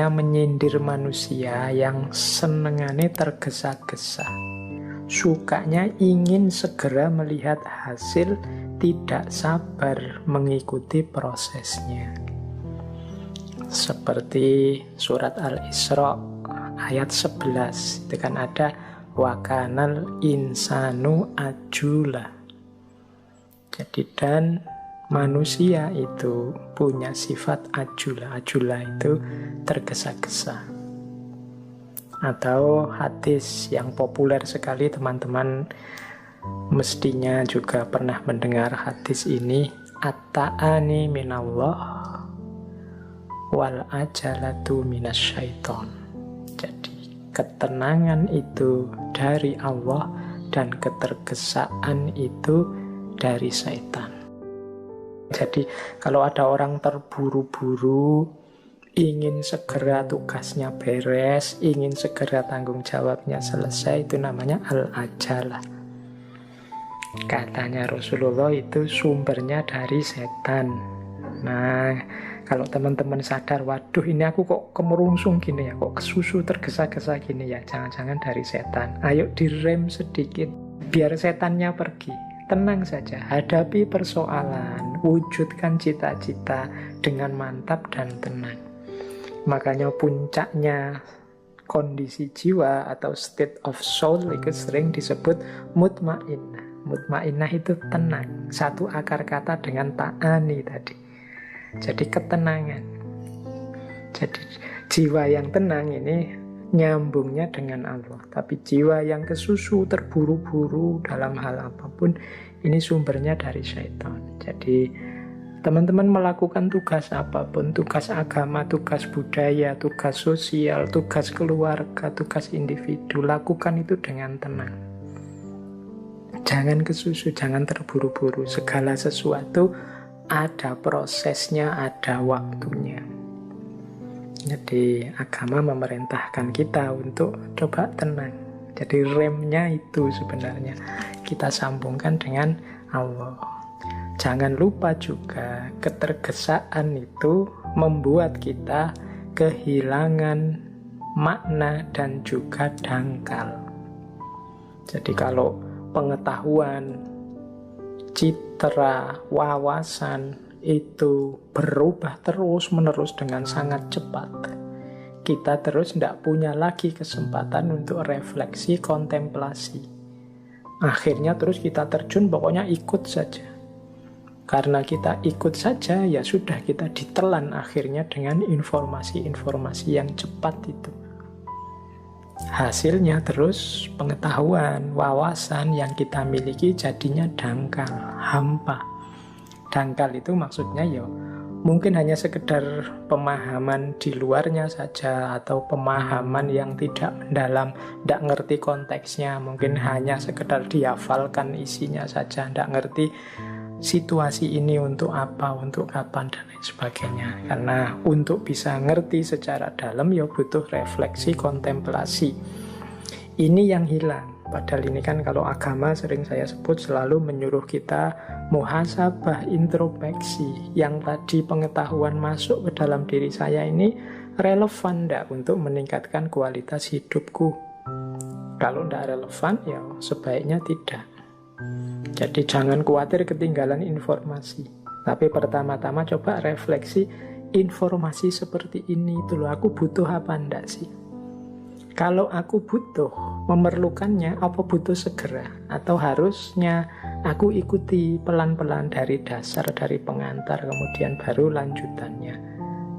menyindir manusia yang senengane tergesa-gesa. Sukanya ingin segera melihat hasil, tidak sabar mengikuti prosesnya. Seperti surat Al-Isra ayat 11, itu kan ada wa kanal insanu ajula. Jadi dan manusia itu punya sifat ajula. Ajula itu tergesa-gesa. Atau hadis yang populer sekali, teman-teman mestinya juga pernah mendengar hadis ini, at-ta'ani minallah wal ajalatu minasyaiton. Jadi ketenangan itu dari Allah dan ketergesaan itu dari syaitan. Jadi kalau ada orang terburu-buru, ingin segera tugasnya beres, ingin segera tanggung jawabnya selesai, itu namanya al-ajalah. Katanya Rasulullah itu sumbernya dari setan. Nah, kalau teman-teman sadar, waduh ini aku kok kemerungsung gini ya, kok kesusu tergesa-gesa gini ya, jangan-jangan dari setan. Ayo direm sedikit, biar setannya pergi. Tenang saja, hadapi persoalan, wujudkan cita-cita dengan mantap dan tenang. Makanya puncaknya kondisi jiwa atau state of soul itu sering disebut mutmainnah. Mutmainnah itu tenang, satu akar kata dengan ta'ani tadi. Jadi ketenangan. Jadi jiwa yang tenang ini nyambungnya dengan Allah. Tapi jiwa yang kesusu, terburu-buru dalam hal apapun, ini sumbernya dari syaitan. Jadi teman-teman melakukan tugas apapun, tugas agama, tugas budaya, tugas sosial, tugas keluarga, tugas individu, lakukan itu dengan tenang. Jangan kesusu, jangan terburu-buru. Segala sesuatu ada prosesnya, ada waktunya. Jadi agama memerintahkan kita untuk coba tenang. Jadi remnya itu sebenarnya kita sambungkan dengan Allah. Jangan lupa juga ketergesaan itu membuat kita kehilangan makna dan juga dangkal. Jadi kalau pengetahuan, citra, wawasan itu berubah terus-menerus dengan sangat cepat, kita terus tidak punya lagi kesempatan untuk refleksi, kontemplasi. Akhirnya terus kita terjun, pokoknya ikut saja. Karena kita ikut saja, ya sudah kita ditelan akhirnya dengan informasi-informasi yang cepat itu. Hasilnya terus pengetahuan, wawasan yang kita miliki jadinya dangkal, hampa. Dangkal itu maksudnya ya mungkin hanya sekedar pemahaman di luarnya saja, atau pemahaman yang tidak mendalam, tidak ngerti konteksnya, mungkin hanya sekedar dihafalkan isinya saja, tidak ngerti situasi ini untuk apa, untuk kapan, dan lain sebagainya. Karena untuk bisa ngerti secara dalam ya butuh refleksi, kontemplasi. Ini yang hilang. Padahal ini kan kalau agama sering saya sebut selalu menyuruh kita muhasabah, introspeksi. Yang tadi pengetahuan masuk ke dalam diri saya ini relevan tidak untuk meningkatkan kualitas hidupku. Kalau tidak relevan ya sebaiknya tidak. Jadi jangan khawatir ketinggalan informasi. Tapi pertama-tama coba refleksi, informasi seperti ini itu loh, aku butuh apa enggak sih? Kalau aku butuh, memerlukannya, apa butuh segera? Atau harusnya aku ikuti pelan-pelan dari dasar, dari pengantar, kemudian baru lanjutannya?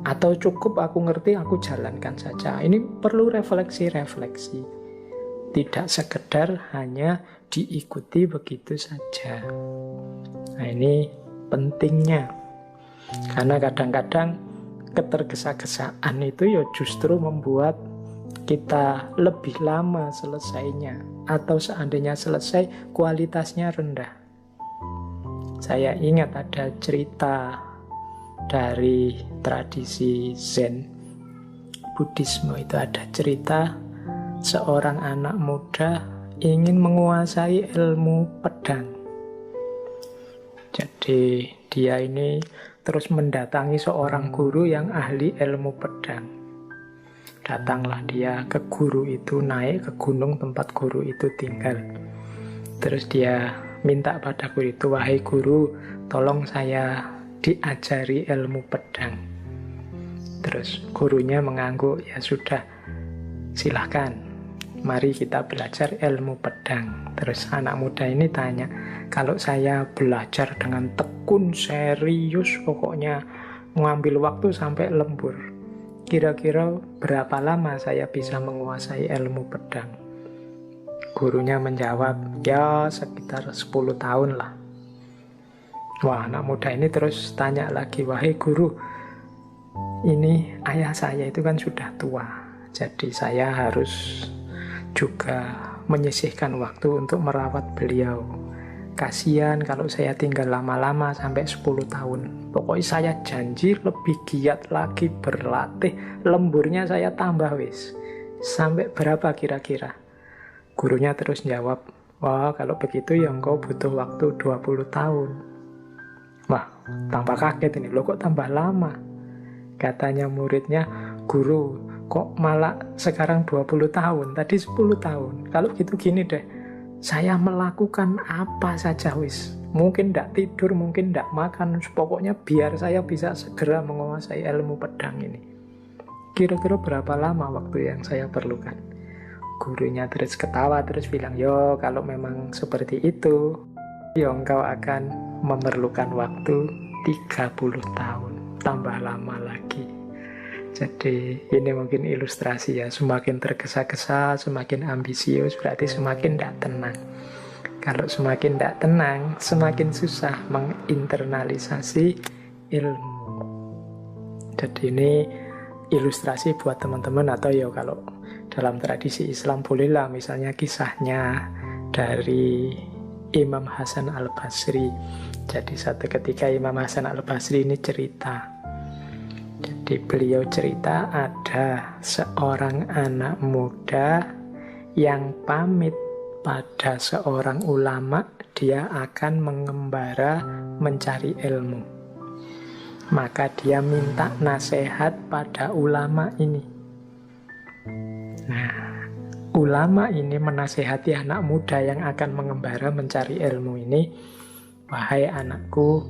Atau cukup aku ngerti, aku jalankan saja? Ini perlu refleksi-refleksi. Tidak sekedar hanya diikuti begitu saja. Nah ini pentingnya. Karena kadang-kadang ketergesa-gesaan itu ya justru membuat kita lebih lama selesainya. Atau seandainya selesai, kualitasnya rendah. Saya ingat ada cerita dari tradisi Zen Buddhisme, itu ada cerita seorang anak muda ingin menguasai ilmu pedang. Jadi dia ini terus mendatangi seorang guru yang ahli ilmu pedang. Datanglah dia ke guru itu, naik ke gunung tempat guru itu tinggal. Terus dia minta pada guru itu, wahai guru, tolong saya diajari ilmu pedang. Terus gurunya mengangguk, ya sudah, silahkan, mari kita belajar ilmu pedang. Terus anak muda ini tanya, kalau saya belajar dengan tekun, serius, pokoknya mengambil waktu sampai lembur, kira-kira berapa lama saya bisa menguasai ilmu pedang? Gurunya menjawab, ya sekitar 10 tahun lah. Wah, anak muda ini terus tanya lagi, wahai guru, ini ayah saya itu kan sudah tua, jadi saya harus juga menyisihkan waktu untuk merawat beliau. Kasihan kalau saya tinggal lama-lama sampai 10 tahun. Pokoknya saya janji lebih giat lagi berlatih. Lemburnya saya tambah wis. Sampai berapa kira-kira? Gurunya terus jawab, wah kalau begitu ya engkau butuh waktu 20 tahun. Wah, tambah kaget ini. Loh kok tambah lama? Katanya muridnya, guru kok malah sekarang 20 tahun? Tadi 10 tahun. Kalau gitu gini deh, saya melakukan apa saja wis. Mungkin tidak tidur, mungkin tidak makan. Pokoknya biar saya bisa segera menguasai ilmu pedang ini. Kira-kira berapa lama waktu yang saya perlukan? Gurunya terus ketawa, terus bilang, yo kalau memang seperti itu, yo engkau akan memerlukan waktu 30 tahun. Tambah lama lagi. Jadi ini mungkin ilustrasi ya, semakin tergesa-gesa, semakin ambisius, berarti semakin tidak tenang. Kalau semakin tidak tenang, semakin susah menginternalisasi ilmu. Jadi ini ilustrasi buat teman-teman, atau ya kalau dalam tradisi Islam bolehlah misalnya kisahnya dari Imam Hasan Al-Basri. Jadi satu ketika Imam Hasan Al-Basri ini cerita. Jadi beliau cerita ada seorang anak muda yang pamit pada seorang ulama, dia akan mengembara mencari ilmu. Maka dia minta nasihat pada ulama ini. Nah, ulama ini menasihati anak muda yang akan mengembara mencari ilmu ini, wahai anakku,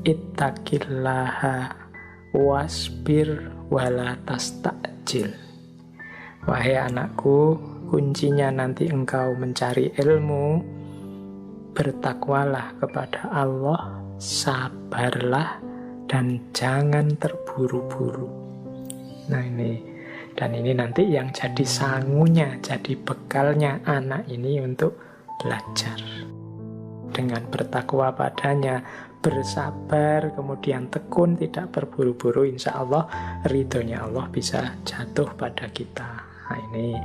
ittaqillaha wasbir wala tastajil. Wahai anakku, kuncinya nanti engkau mencari ilmu, bertakwalah kepada Allah, sabarlah, dan jangan terburu-buru. Nah ini, dan ini nanti yang jadi sangunya, jadi bekalnya anak ini untuk belajar. Dengan bertakwa padanya, bersabar, kemudian tekun, tidak berburu-buru, insya Allah ridhonya Allah bisa jatuh pada kita. Nah ini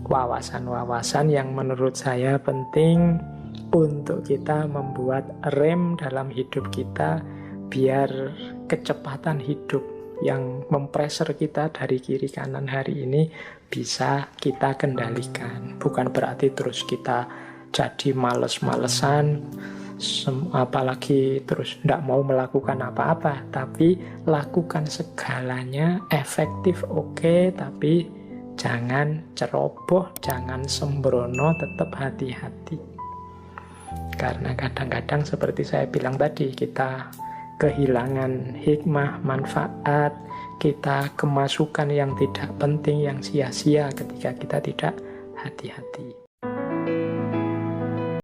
wawasan-wawasan yang menurut saya penting untuk kita membuat rem dalam hidup kita, biar kecepatan hidup yang mempreser kita dari kiri kanan hari ini bisa kita kendalikan. Bukan berarti terus kita jadi males-malesan, apalagi terus tidak mau melakukan apa-apa, tapi lakukan segalanya efektif, oke, tapi jangan ceroboh, jangan sembrono, tetap hati-hati. Karena kadang-kadang seperti saya bilang tadi, kita kehilangan hikmah, manfaat, kita kemasukan yang tidak penting, yang sia-sia ketika kita tidak hati-hati.